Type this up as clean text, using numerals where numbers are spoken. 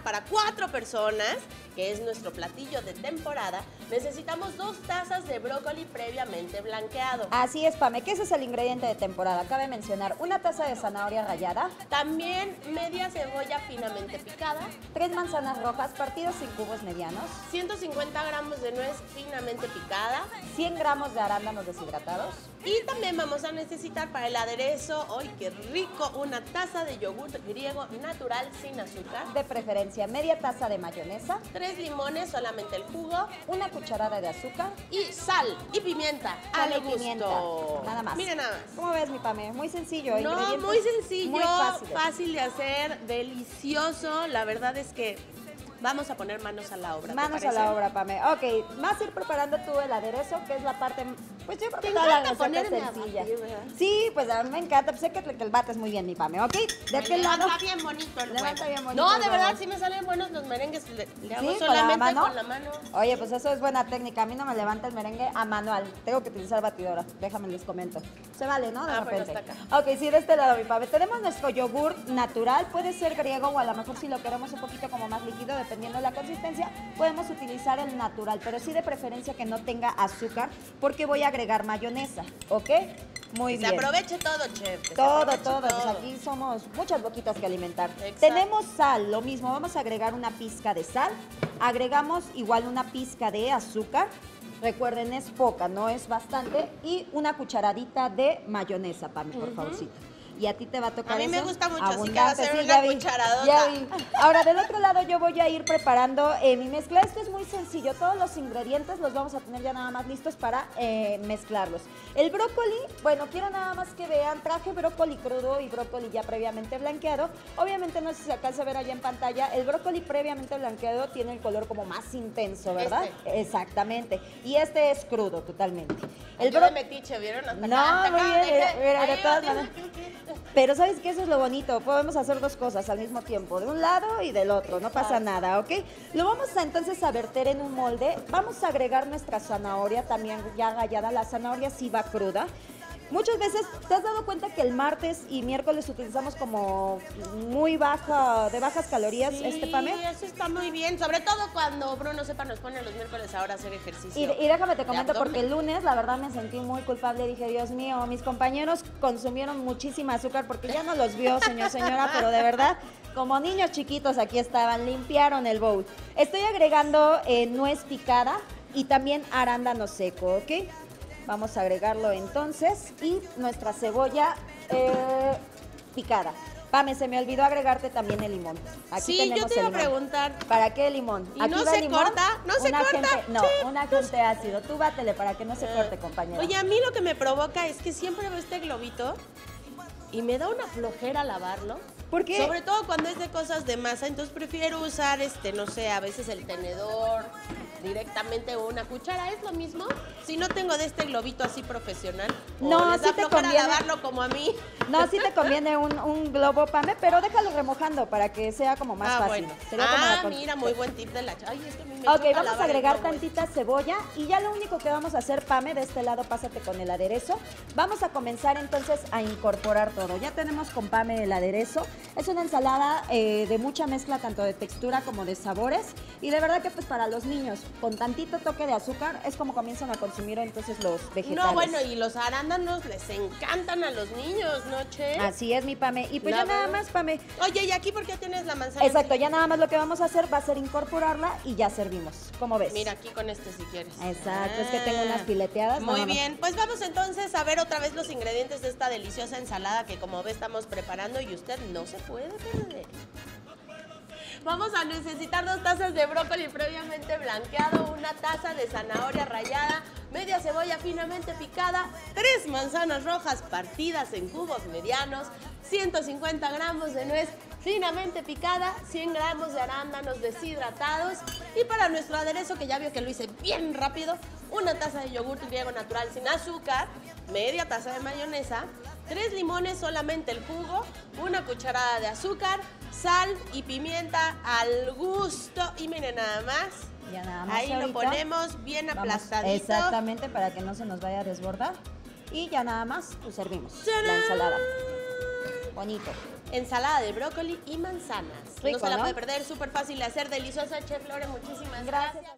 cocinar para 4 personas, que es nuestro platillo de temporada, necesitamos 2 tazas de brócoli previamente blanqueado. Así es, Pame, que ese es el ingrediente de temporada. Cabe mencionar una taza de zanahoria rallada, También media cebolla finamente picada, 3 manzanas rojas partidas en cubos medianos, 150 gramos de nuez finamente picada, 100 gramos de arándanos deshidratados, y también vamos a necesitar para el aderezo, ¡ay, qué rico!, una taza de yogur griego natural sin azúcar, de preferencia media taza de mayonesa, 3 limones, solamente el jugo, una cucharada de azúcar, y sal y pimienta sal al y pimienta. gusto. Nada más. Miren nada más. ¿Cómo ves, mi Pame? Muy sencillo. No, ingredientes muy sencillo, muy fáciles. fácil de hacer, delicioso. La verdad es que vamos a poner manos a la obra. ¿te Manos a parece? la obra, Pame. Ok, vas a ir preparando tú el aderezo, que es la parte, pues yo creo que Te toda la encanta receta es ponerme a sencilla. batir, ¿verdad? Sí, pues a mí me encanta. Pues sé que el bates muy bien, mi Pame, ¿ok? De aquel lado. Levanta bien bonito el Levanta huevo. bien bonito No, el de verdad, huevo. sí me salen buenos los merengues. Le hago ¿Sí? solamente con la mano. Oye, pues eso es buena técnica. A mí no me levanta el merengue a manual. Tengo que utilizar batidora. Déjame les comento. Se vale, ¿no? De Ah, bueno, repente. está acá. Ok, sí, de este lado, mi Pame. Tenemos nuestro yogur natural. Puede ser griego o a lo mejor si lo queremos un poquito como más líquido, dependiendo de la consistencia, podemos utilizar el natural, pero sí de preferencia que no tenga azúcar, porque voy a agregar mayonesa, ¿ok? Muy Que bien. se aproveche todo, chef. que se Todo, aproveche todo. Pues todo. aquí somos muchas boquitas que alimentar. Exacto. Tenemos sal, lo mismo. Vamos a agregar una pizca de sal. Agregamos igual una pizca de azúcar. Recuerden, es poca, no es bastante. Y una cucharadita de mayonesa, Pami, por favorcito. Y a ti te va a tocar A mí me eso, gusta mucho, así que abundante. va a ser Sí, una ya vi, cucharadota. ya vi. Ahora, del otro lado yo voy a ir preparando mi mezcla. Esto es muy sencillo. Todos los ingredientes los vamos a tener ya nada más listos para mezclarlos. El brócoli, bueno, quiero nada más que vean, traje brócoli crudo y brócoli ya previamente blanqueado. Obviamente no sé si se alcanza a ver allá en pantalla, el brócoli previamente blanqueado tiene el color como más intenso, ¿verdad? Exactamente. Y este es crudo totalmente. Yo de metiche, ¿vieron? Hasta No, acá, hasta muy acá, bien, dejé. mira, de Ahí todas va, maneras. Pero ¿sabes qué? Eso es lo bonito. Podemos hacer dos cosas al mismo tiempo, de un lado y del otro. No pasa nada, ¿ok? Lo vamos a entonces a verter en un molde. Vamos a agregar nuestra zanahoria también ya rallada. La zanahoria sí va cruda. Muchas veces, ¿te has dado cuenta que el martes y miércoles utilizamos como muy baja, de bajas calorías, Pame? Sí, eso está muy bien. Sobre todo cuando Bruno Sepa nos pone los miércoles ahora a hacer ejercicio. Y déjame te comento, de porque abdomen. el lunes la verdad me sentí muy culpable. Dije, Dios mío, mis compañeros consumieron muchísima azúcar porque ya no los vio, señora, pero de verdad, como niños chiquitos aquí estaban, limpiaron el bowl. Estoy agregando nuez picada y también arándano seco, ¿ok? Vamos a agregarlo entonces y nuestra cebolla picada. Pame, se me olvidó agregarte también el limón. Aquí Sí, tenemos yo te iba a el limón. preguntar. ¿Para qué el limón? ¿Y Aquí no va se el limón, corta? ¿No se un corta? agente- no, Sí, un agente ácido. Tú bátele para que no se corte, compañero. Oye, a mí lo que me provoca es que siempre veo este globito y me da una flojera lavarlo. ¿Por qué? Sobre todo cuando es de cosas de masa, entonces prefiero usar, no sé, a veces el tenedor directamente o una cuchara. ¿Es lo mismo? Si no tengo de este globito así profesional. No, ¿o les sí da te flojera conviene. lavarlo como a mí? No, sí te conviene un globo, Pame, pero déjalo remojando para que sea como más fácil. Bueno. Sería como la Mira, muy buen tip de la... Ay, es que a mí me Ok, choca vamos a lavar el agregar globo. tantita cebolla y ya lo único que vamos a hacer, Pame, de este lado pásate con el aderezo. Vamos a comenzar entonces a incorporar todo. Ya tenemos con Pame el aderezo. Es una ensalada de mucha mezcla tanto de textura como de sabores y de verdad que pues para los niños con tantito toque de azúcar es como comienzan a consumir entonces los vegetales. No, bueno, y los arándanos les encantan a los niños, ¿no, Che? Así es, mi Pame. Y pues La ya nada verdad. más, Pame. Oye, ¿y aquí por qué tienes la manzana? Exacto, ya nada más lo que vamos a hacer va a ser incorporarla y ya servimos. ¿Cómo ves? Mira, aquí con este si quieres. Exacto, es que tengo unas fileteadas. Muy nada más. bien, pues vamos entonces a ver otra vez los ingredientes de esta deliciosa ensalada que como ve estamos preparando y usted no se puede perder. Vamos a necesitar 2 tazas de brócoli previamente blanqueado, 1 taza de zanahoria rallada, media cebolla finamente picada, 3 manzanas rojas partidas en cubos medianos, 150 gramos de nuez finamente picada, 100 gramos de arándanos deshidratados y para nuestro aderezo, que ya vio que lo hice bien rápido, 1 taza de yogur griego natural sin azúcar, media taza de mayonesa, 3 limones, solamente el jugo, 1 cucharada de azúcar, sal y pimienta al gusto y miren nada más. Ya nada más Ahí lo ahorita ponemos bien vamos- aplastadito. Exactamente, para que no se nos vaya a desbordar. Y ya nada más, pues servimos ¡Tarán! la ensalada. Bonito. ensalada de brócoli y manzanas. Rico, no se la ¿no? puede perder, súper fácil de hacer, deliciosa. Chef Lore, muchísimas gracias.